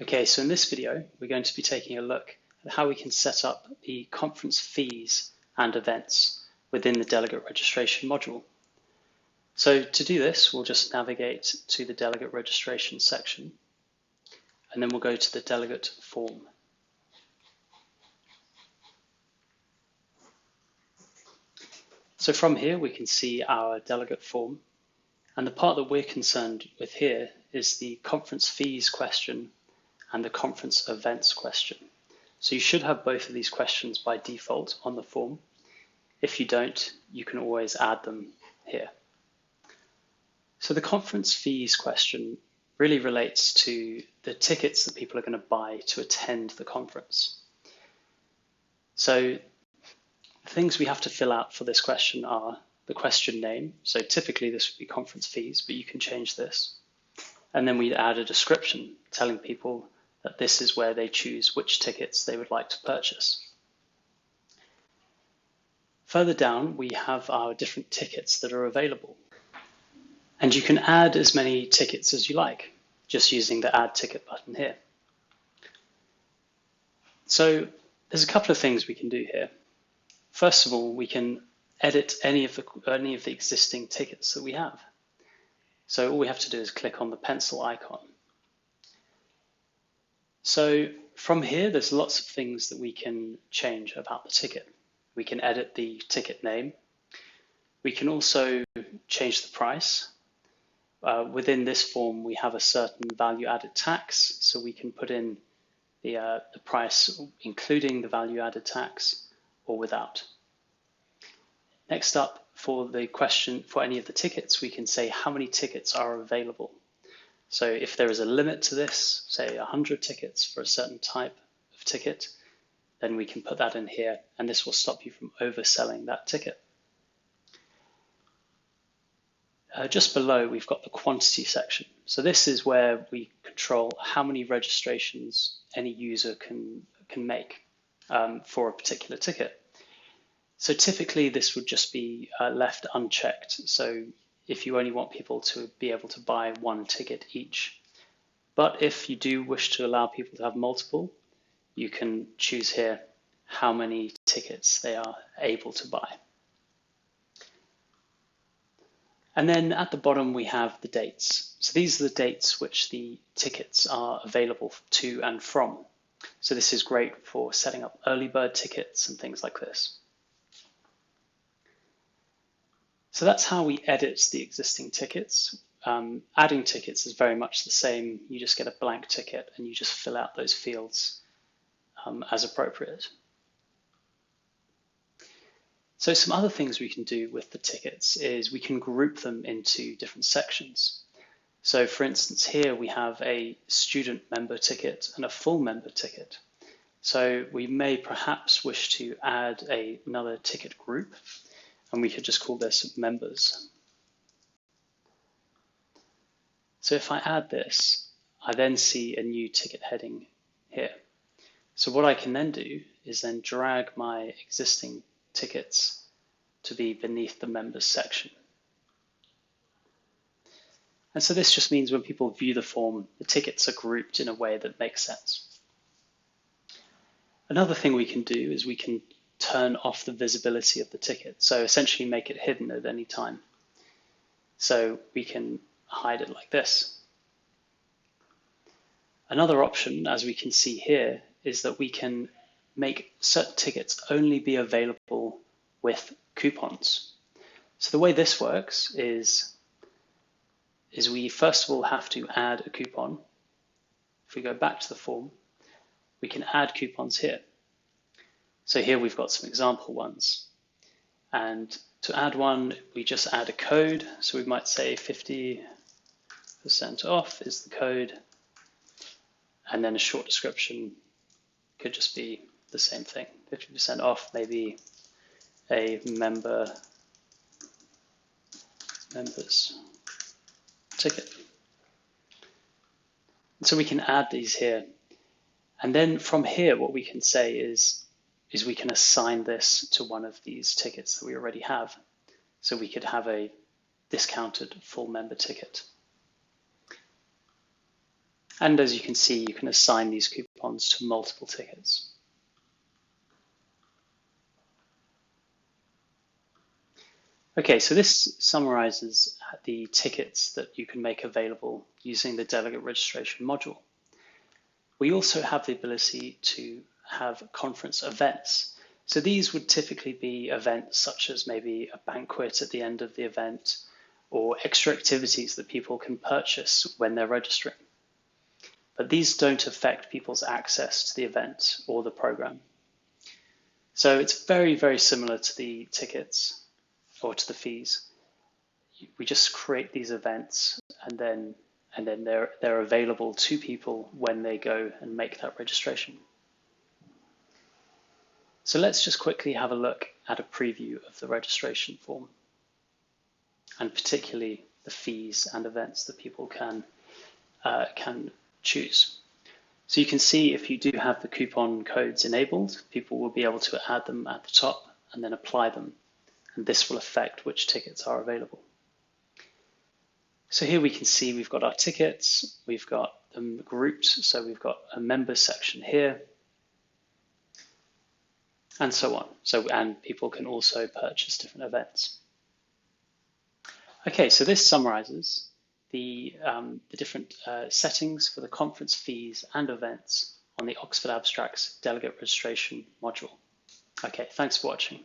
Okay, so in this video, we're going to be taking a look at how we can set up the conference fees and events within the delegate registration module. So to do this, we'll just navigate to the delegate registration section, and then we'll go to the delegate form. So from here, we can see our delegate form, and the part that we're concerned with here is the conference fees question and the conference events question. So you should have both of these questions by default on the form. If you don't, you can always add them here. So the conference fees question really relates to the tickets that people are going to buy to attend the conference. So the things we have to fill out for this question are the question name. So typically this would be conference fees, but you can change this. And then we'd add a description telling people that this is where they choose which tickets they would like to purchase. Further down, we have our different tickets that are available. And you can add as many tickets as you like, just using the Add Ticket button here. So there's a couple of things we can do here. First of all, we can edit any of the existing tickets that we have. So all we have to do is click on the pencil icon. So from here, there's lots of things that we can change about the ticket. We can edit the ticket name. We can also change the price. Within this form, we have a certain value added tax, so we can put in the price including the value added tax or without. Next up, for the question for any of the tickets, we can say how many tickets are available. So if there is a limit to this, say 100 tickets for a certain type of ticket, then we can put that in here, and this will stop you from overselling that ticket. Just below, we've got the quantity section. So this is where we control how many registrations any user can make for a particular ticket. So typically this would just be left unchecked. So if you only want people to be able to buy one ticket each. But if you do wish to allow people to have multiple, you can choose here how many tickets they are able to buy. And then at the bottom, we have the dates. So these are the dates which the tickets are available to and from. So this is great for setting up early bird tickets and things like this. So that's how we edit the existing tickets. Adding tickets is very much the same. You just get a blank ticket and you just fill out those fields as appropriate. So some other things we can do with the tickets is we can group them into different sections. So for instance, here we have a student member ticket and a full member ticket. So we may perhaps wish to add another ticket group, and we could just call this members. So if I add this, I then see a new ticket heading here. So what I can then do is then drag my existing tickets to be beneath the members section. And so this just means when people view the form, the tickets are grouped in a way that makes sense. Another thing we can do is we can turn off the visibility of the ticket. So essentially make it hidden at any time. So we can hide it like this. Another option, as we can see here, is that we can make certain tickets only be available with coupons. So the way this works is we first of all have to add a coupon. If we go back to the form, we can add coupons here. So here we've got some example ones. And to add one, we just add a code. So we might say 50% off is the code. And then a short description could just be the same thing. 50% off, maybe a members ticket. And so we can add these here. And then from here, what we can say is we can assign this to one of these tickets that we already have. So we could have a discounted full member ticket. And as you can see, you can assign these coupons to multiple tickets. Okay, so this summarizes the tickets that you can make available using the delegate registration module. We also have the ability to have conference events. So these would typically be events such as maybe a banquet at the end of the event or extra activities that people can purchase when they're registering. But these don't affect people's access to the event or the program. So it's very, very similar to the tickets or to the fees. We just create these events and then they're available to people when they go and make that registration. So let's just quickly have a look at a preview of the registration form, and particularly the fees and events that people can choose. So you can see if you do have the coupon codes enabled, people will be able to add them at the top and then apply them, and this will affect which tickets are available. So here we can see we've got our tickets, we've got them grouped, so we've got a members section here, and so on. And people can also purchase different events. Okay, so this summarizes the different settings for the conference fees and events on the Oxford Abstracts delegate registration module. Okay, thanks for watching.